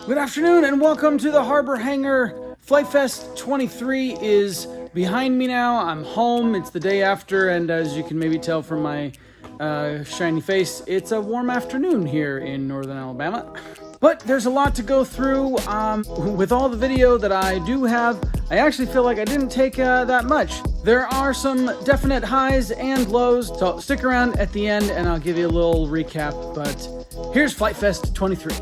Good afternoon and welcome to the Harbor Hangar. Flite Fest 23 is behind me now. I'm home. It's the day after, and as you can maybe tell from my shiny face, it's a warm afternoon here in northern Alabama. But there's a lot to go through. With all the video that I do have, I actually feel like I didn't take that much. There are some definite highs and lows, so stick around at the end and I'll give you a little recap. But here's Flite Fest 23.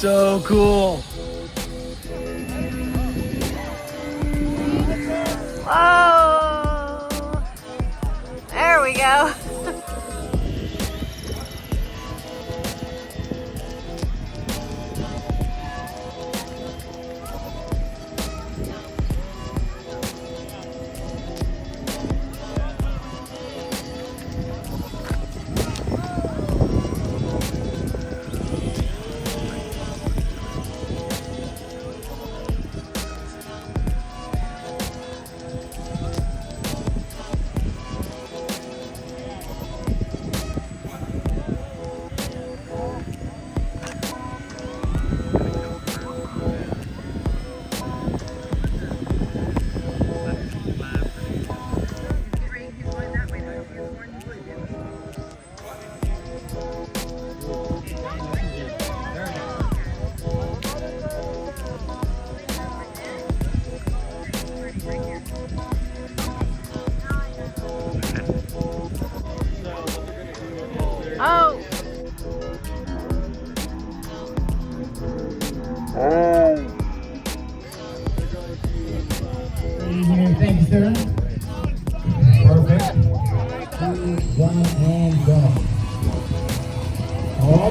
So cool. Whoa! There we go. Oh! Thank you, sir. Perfect. 2, 1, and go. All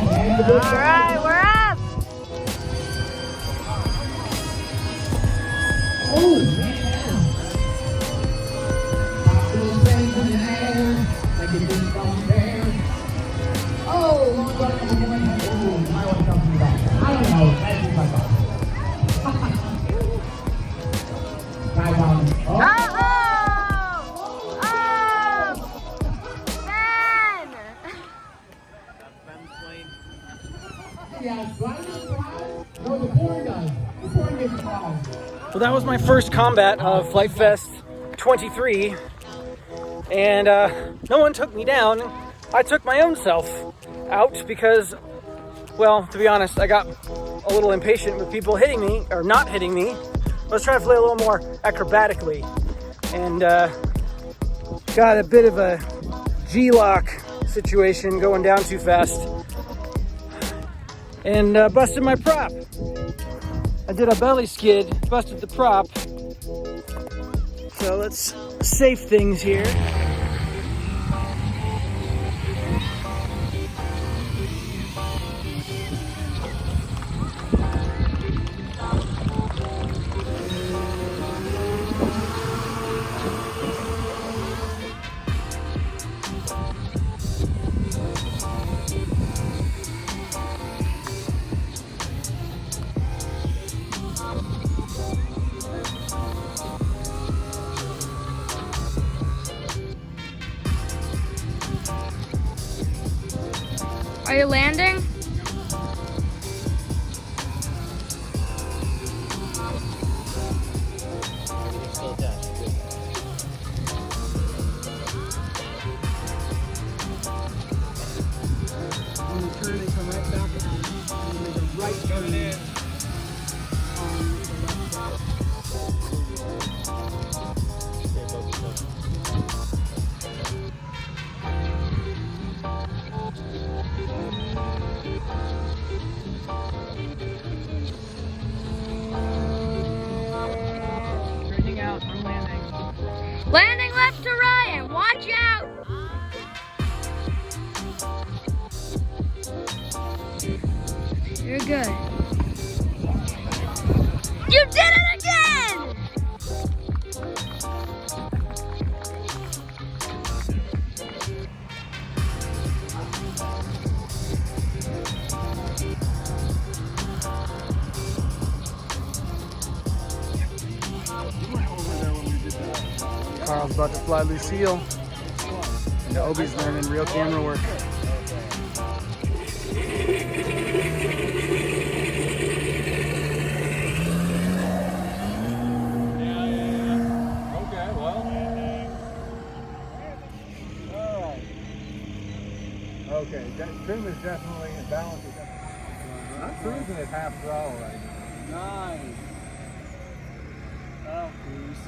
right, we're up! Oh, man. Pop those things in the air. Make it big from there. Oh, long run number 1. Oh, I want to come from the back. I don't know. That's just my thought. Guys on. Uh-oh! Oh! Ben! Yeah, no, the porn does. The porn gets involved. So that was my first combat of Flite Fest 23, and no one took me down. I took my own self out because, well, to be honest, I got a little impatient with people hitting me, or not hitting me. I was trying to play a little more acrobatically, and got a bit of a G-lock situation going down too fast, and busted my prop. I did a belly skid, busted the prop. So let's save things here. Are you landing? When you turn, they come right back and you make a right turn on the left side. Turning out, I'm landing. Landing left to right and watch out! You're good. You did it again! Carl's about to fly Lucille. And Obi's learning real camera work. trim is definitely, and balance is definitely. I'm cruising at half throttle right now. Nice. That'll cruise.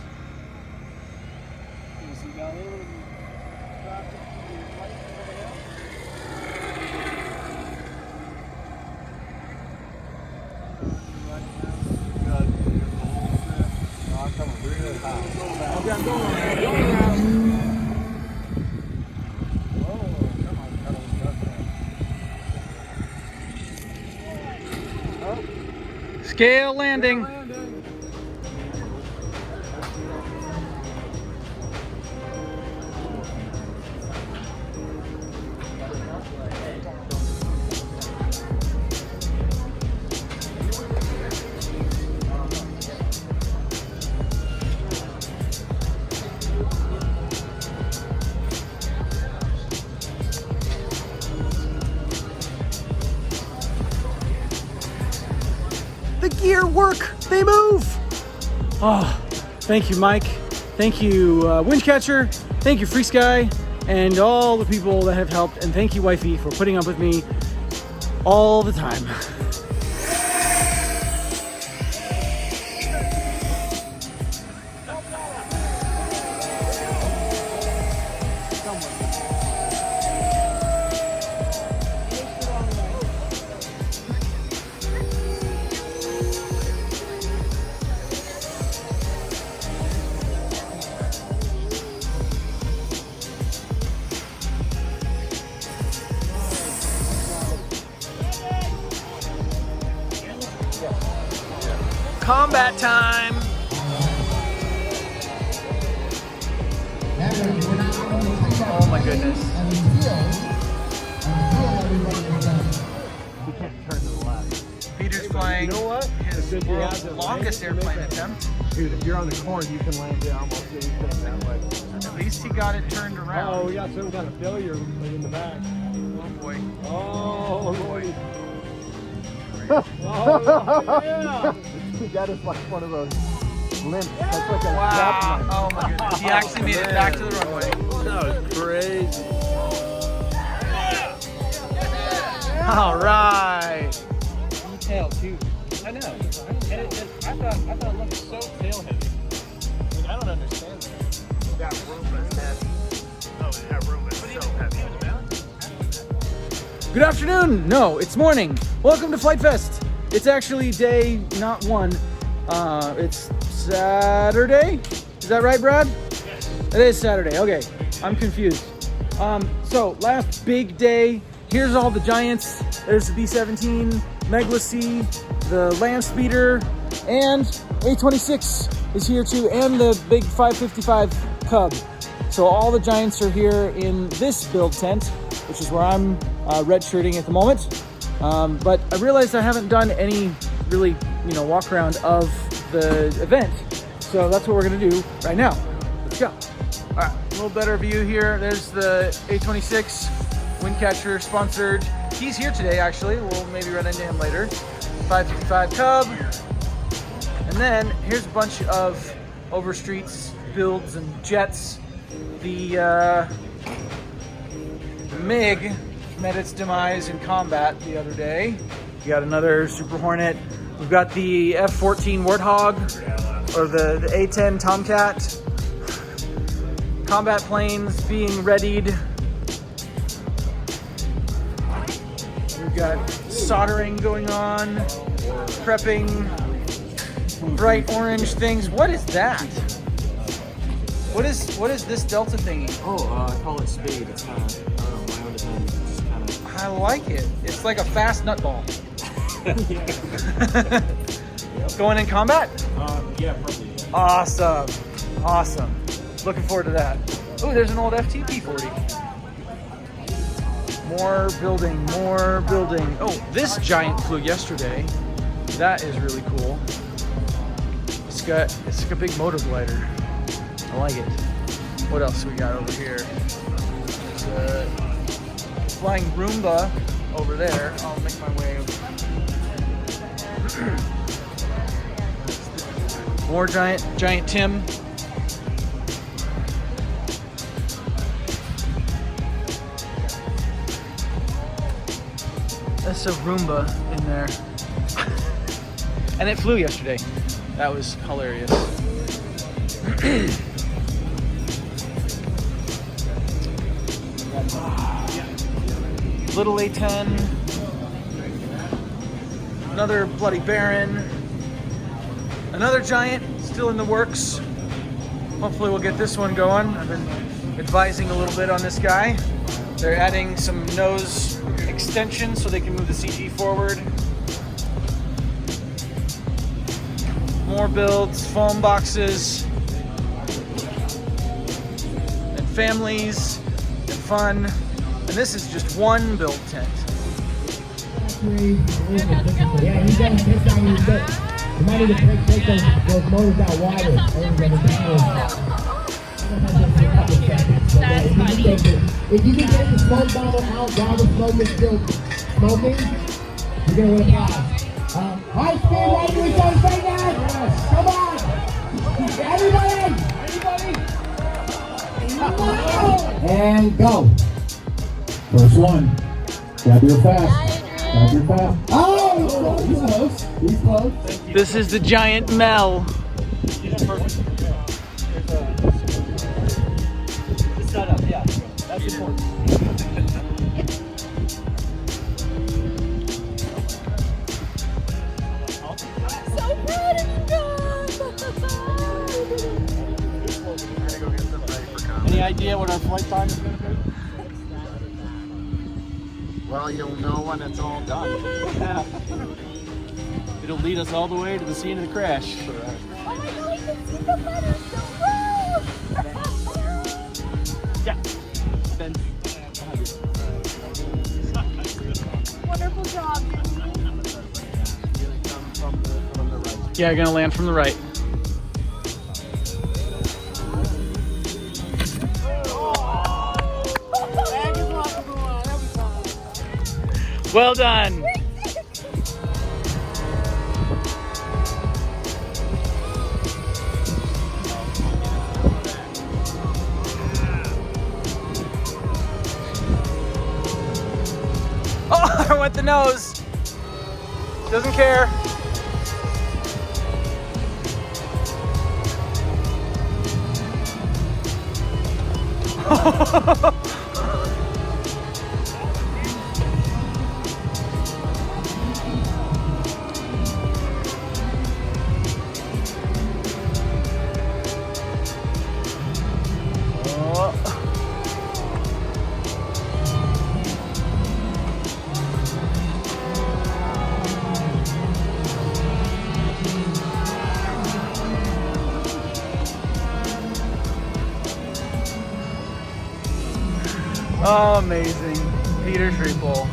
Okay, so you got a little bit of traffic to your right over there. I'm coming really high. Okay, I'm going around. Oh, come on, pedal stuff. Scale landing. The gear work, they move. Oh, thank you, Mike. Thank you, Windcatcher. Thank you, FrSky, and all the people that have helped. And thank you, Wifey, for putting up with me all the time. Combat time. Oh my goodness. You can't turn to the left. Peter's flying You know what? his Good you world's have the longest land. airplane attempt. Dude, if you're on the corn, you can land it almost anything that way. At least he got it turned around. Oh, we got some kind of failure in the back. Oh boy. Oh, Lordy. Oh, yeah. That is like one of those limps. That's like a Wow. Oh my goodness. He actually made it back to the runway. That was crazy. All right. Detail too. I know. And I thought it looked so tail heavy. I mean, I don't understand that. That room is heavy. Oh, that room is so heavy. Good afternoon. No, it's morning. Welcome to Flite Fest. It's actually day not one. It's Saturday. Is that right, Brad? Yes. It is Saturday. Okay, I'm confused. So last big day. Here's all the giants. There's the B-17, Megla C, the Land Speeder, and A-26 is here too, and the big 555 Cub. So all the giants are here in this build tent, which is where I'm redshirting at the moment. But I realized I haven't done any really, walk around of the event. So that's what we're gonna do right now. Let's go. All right, a little better view here. There's the A-26 Windcatcher sponsored. He's here today, actually. We'll maybe run into him later. 555 Cub. And then here's a bunch of Overstreets builds and jets. The MiG met its demise in combat the other day. We got another Super Hornet. We've got the F-14 Warthog, or the A-10 Tomcat. Combat planes being readied. We've got soldering going on, prepping bright orange things. What is that? What is this Delta thingy? Oh, I call it speed. It's kind of, I don't know, my own design. Just kind of. I like it. It's like a fast nutball. Going in combat? Yeah, probably. Yeah. Awesome. Looking forward to that. Oh, there's an old FTP-40. More building. Oh, this giant flew yesterday. That is really cool. It's like a big motor glider. I like it. What else we got over here? There's a flying Roomba over there. I'll make my way over. More giant Tim. That's a Roomba in there. And it flew yesterday. That was hilarious. Little A10. Another Bloody Baron. Another giant still in the works. Hopefully we'll get this one going. I've been advising a little bit on this guy. They're adding some nose extension so they can move the CG forward. More builds, foam boxes, and families, and fun. And this is just one build tent. Yeah, he's going to take down his bit. You might need to take those motors out wider. If you can get the smoke bottle out while the smoke is still smoking, you're going to win a prize. High speed, right to each other's fingers! Come on! Everybody! And go! First one. Grab your fast. Grab your fast. Oh! He's close. He's close. This is the giant Mel. Setup, yeah. That's important. So proud of you guys. Any idea what our flight time is going to be? Well, you'll know when it's all done. It'll lead us all the way to the scene of the crash. Oh my god, you can see the letters so well. Yeah. Then. Wonderful job. Yeah, you're gonna land from the right. Well done. Oh, I went the nose. Doesn't care. Oh, amazing. Peter Triple.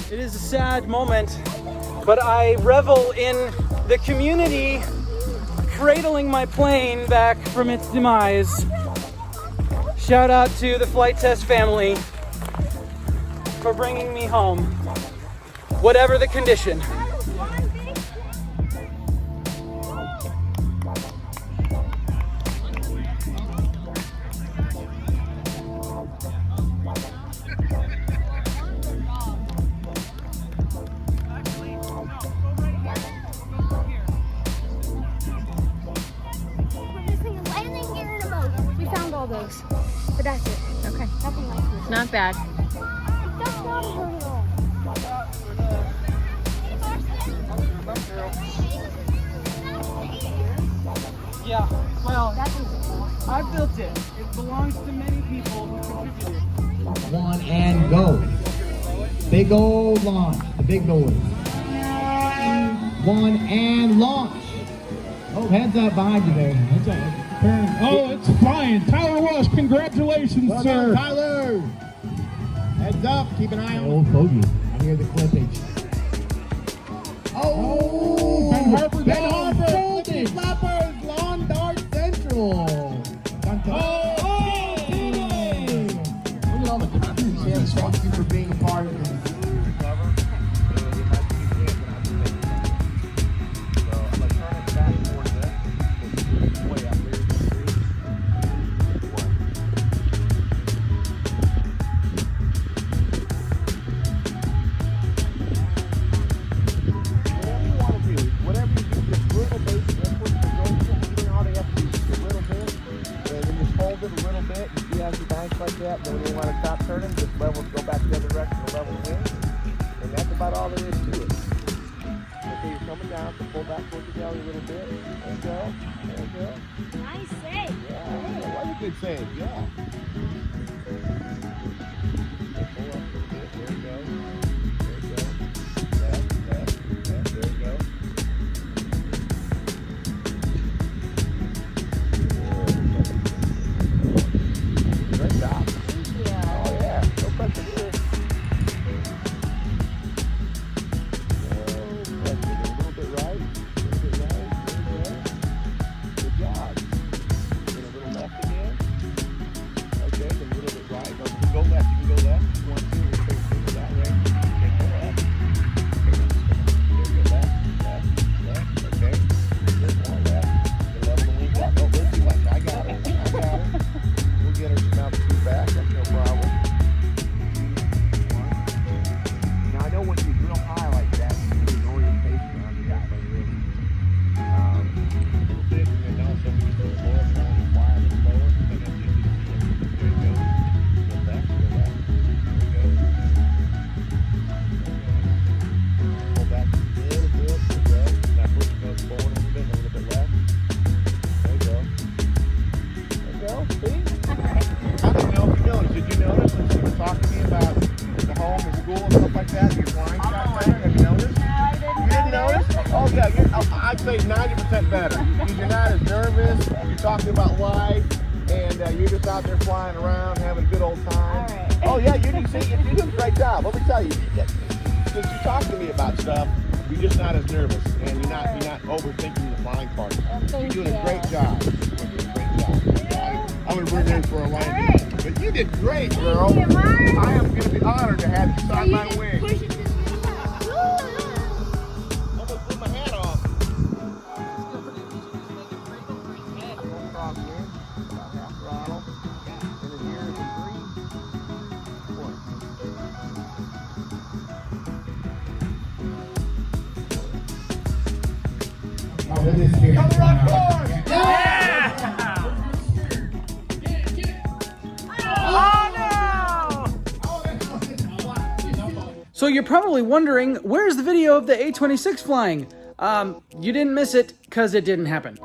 It is a sad moment, but I revel in the community cradling my plane back from its demise. Shout out to the Flight Test family for bringing me home, whatever the condition. Those. But that's it. Okay. Nothing like this. Not bad. That's not hurt at all. Yeah, well, That is I built it. It belongs to many people who contributed. One and go. Big old launch. The big boys. One and launch. Oh, heads up behind you there. Heads up. Turn. Oh, it's flying. Tyler Walsh, congratulations, Well sir. done, Tyler. Heads up. Keep an eye on old fogey. I hear the clippage. Oh, Ben Harper Ben down. Harper. Folded. Flappers. Lawn Dart Central. Dun, dun. Oh, look at all the comments. Thank you for being a part of this. Like that, then when you want to stop turning, just level, go back the other direction, the level in, and that's about all there is to it. Okay, you're coming down, so pull back towards the belly a little bit. There you go. There you go. nice save. Yeah, that was a good save. Yeah. Pull up a little bit. There you go. There you go. Left, left, left. There you go. Great job. Oh yeah, no pressure here. No pressure. A little bit right. A little bit right. There you go. Good job. Then a little left again. Okay, then a little bit right. No, you can go left. You can go left. If you want to. We'll take it that way. Okay, go left. Okay, there you go. Left, left, left. Okay. There's more left. The level the wings up. Oh, there's too much. I got it. I got it. We'll get her some altitude back. That's no problem. Now I know when you drill high like that, you need an orientation on the guy, like really. A little bit, and then also we just go lower, kind of fly a little lower, and then just there you go. Go left, go left. There you go. Pull back a little bit, there you go. Now push it goes forward a little bit left. There you go. There you go. See? I don't know if you noticed. Did you notice when she was talking to me about the home and school and stuff like that? You're flying shot there. Have you noticed? No, I didn't You didn't notice? Oh yeah, I'd say 90% better. You're not as nervous. You're talking about life, and you're just out there flying around, having a good old time. All right. Oh yeah, you do a great job. Let me tell you, since you talk to me about stuff, you're just not as nervous, and you're not overthinking the flying part. You're thank doing a you. great job. You're doing a great job. I'm gonna bring you in for a landing. But you did great, girl. you, Mark. I am gonna be honored to have you sign my wing. Push it to the Almost blew my hat off. Crosswind, about half throttle. And then here is 3, 1. Oh, look at this here. Come rock forward! So you're probably wondering, where's the video of the A26 flying? You didn't miss it because it didn't happen.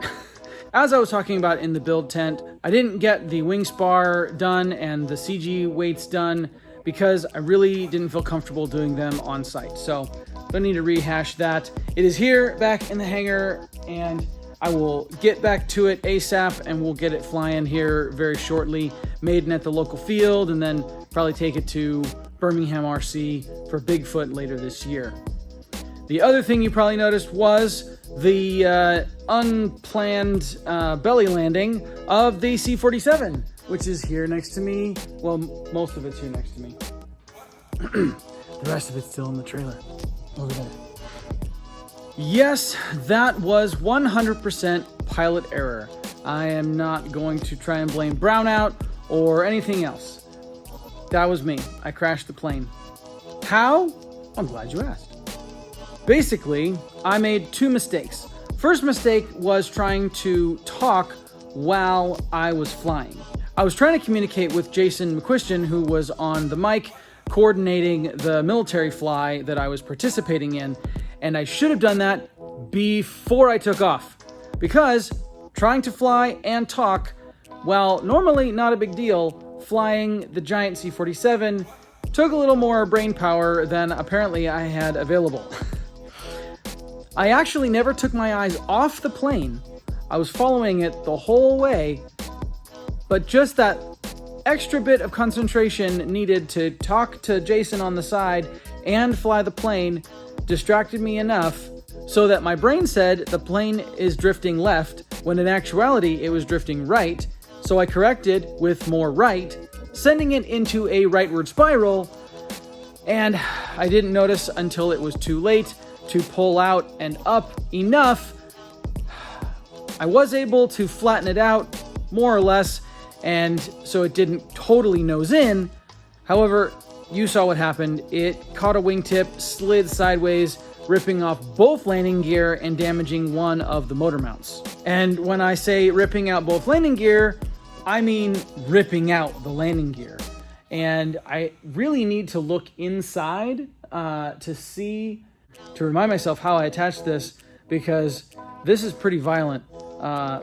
As I was talking about in the build tent, I didn't get the wing spar done and the CG weights done because I really didn't feel comfortable doing them on site. So don't need to rehash that. It is here back in the hangar, and I will get back to it ASAP, and we'll get it flying here very shortly. Maiden at the local field, and then probably take it to Birmingham RC for Bigfoot later this year. The other thing you probably noticed was the unplanned belly landing of the C-47, which is here next to me. Well, most of it's here next to me. The rest of it's still in the trailer over there. Yes, that was 100% pilot error. I am not going to try and blame brownout or anything else. That was me. I crashed the plane. How? I'm glad you asked. Basically, I made 2 mistakes. First mistake was trying to talk while I was flying. I was trying to communicate with Jason McQuistion, who was on the mic coordinating the military fly that I was participating in, and I should have done that before I took off, because trying to fly and talk, while normally not a big deal, flying the giant C-47 took a little more brain power than apparently I had available. I actually never took my eyes off the plane. I was following it the whole way, but just that extra bit of concentration needed to talk to Jason on the side and fly the plane distracted me enough so that my brain said the plane is drifting left, when in actuality it was drifting right. So I corrected with more right, sending it into a rightward spiral, and I didn't notice until it was too late to pull out and up enough. I was able to flatten it out, more or less, and so it didn't totally nose in. However, you saw what happened. It caught a wingtip, slid sideways, ripping off both landing gear and damaging one of the motor mounts. And when I say ripping out both landing gear, I mean ripping out the landing gear. And I really need to look inside to remind myself how I attached this, because this is pretty violent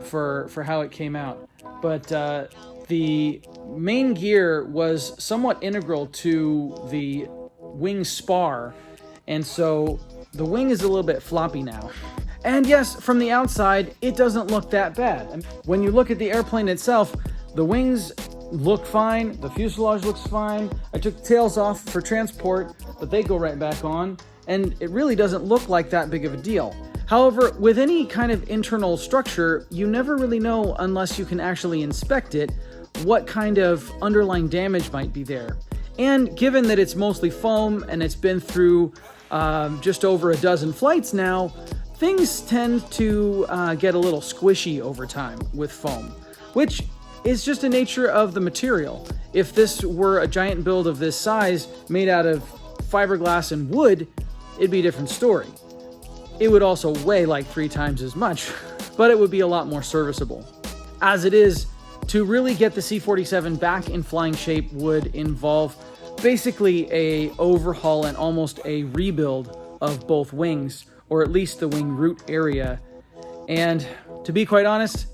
for how it came out. But the main gear was somewhat integral to the wing spar, and so the wing is a little bit floppy now. And yes, from the outside, it doesn't look that bad. When you look at the airplane itself, the wings look fine, the fuselage looks fine. I took the tails off for transport, but they go right back on, and it really doesn't look like that big of a deal. However, with any kind of internal structure, you never really know, unless you can actually inspect it, what kind of underlying damage might be there. And given that it's mostly foam and it's been through just over a dozen flights now, things tend to get a little squishy over time with foam, which is just the nature of the material. If this were a giant build of this size made out of fiberglass and wood, it'd be a different story. It would also weigh like 3 times as much, but it would be a lot more serviceable. As it is, to really get the C-47 back in flying shape would involve basically a overhaul and almost a rebuild of both wings, or at least the wing root area. And to be quite honest,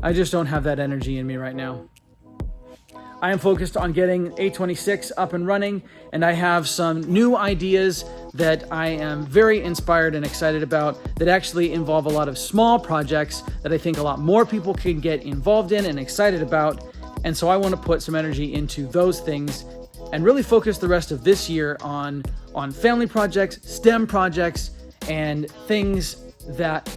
I just don't have that energy in me right now. I am focused on getting A26 up and running, and I have some new ideas that I am very inspired and excited about that actually involve a lot of small projects that I think a lot more people can get involved in and excited about. And so I want to put some energy into those things and really focus the rest of this year on family projects, STEM projects, and things that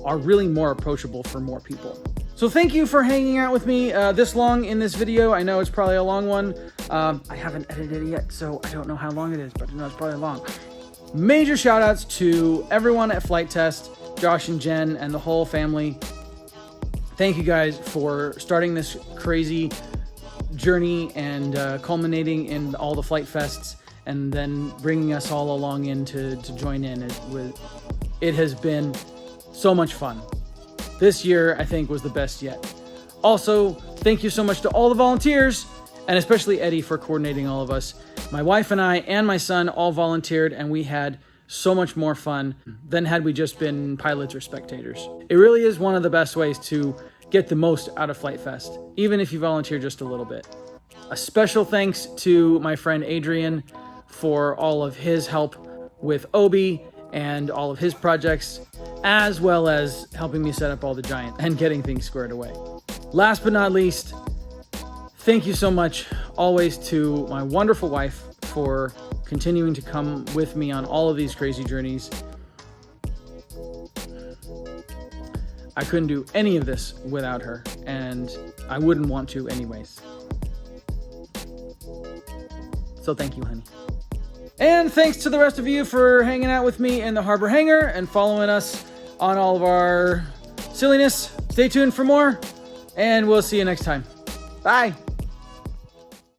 are really more approachable for more people. So thank you for hanging out with me this long in this video. I know it's probably a long one. I haven't edited it yet, so I don't know how long it is, but I know it's probably long. Major shout outs to everyone at Flight Test, Josh and Jen, and the whole family. Thank you guys for starting this crazy journey and culminating in all the Flight Fests, and then bringing us all along in to join in. It has been so much fun. This year, I think, was the best yet. Also, thank you so much to all the volunteers, and especially Eddie for coordinating all of us. My wife and I and my son all volunteered, and we had so much more fun than had we just been pilots or spectators. It really is one of the best ways to get the most out of Flight Fest, even if you volunteer just a little bit. A special thanks to my friend Adrian for all of his help with Obi and all of his projects, as well as helping me set up all the giant and getting things squared away. Last but not least, thank you so much always to my wonderful wife for continuing to come with me on all of these crazy journeys. I couldn't do any of this without her, and I wouldn't want to anyways. So thank you, honey. And thanks to the rest of you for hanging out with me in the Harbor Hangar and following us on all of our silliness. Stay tuned for more, and we'll see you next time. Bye.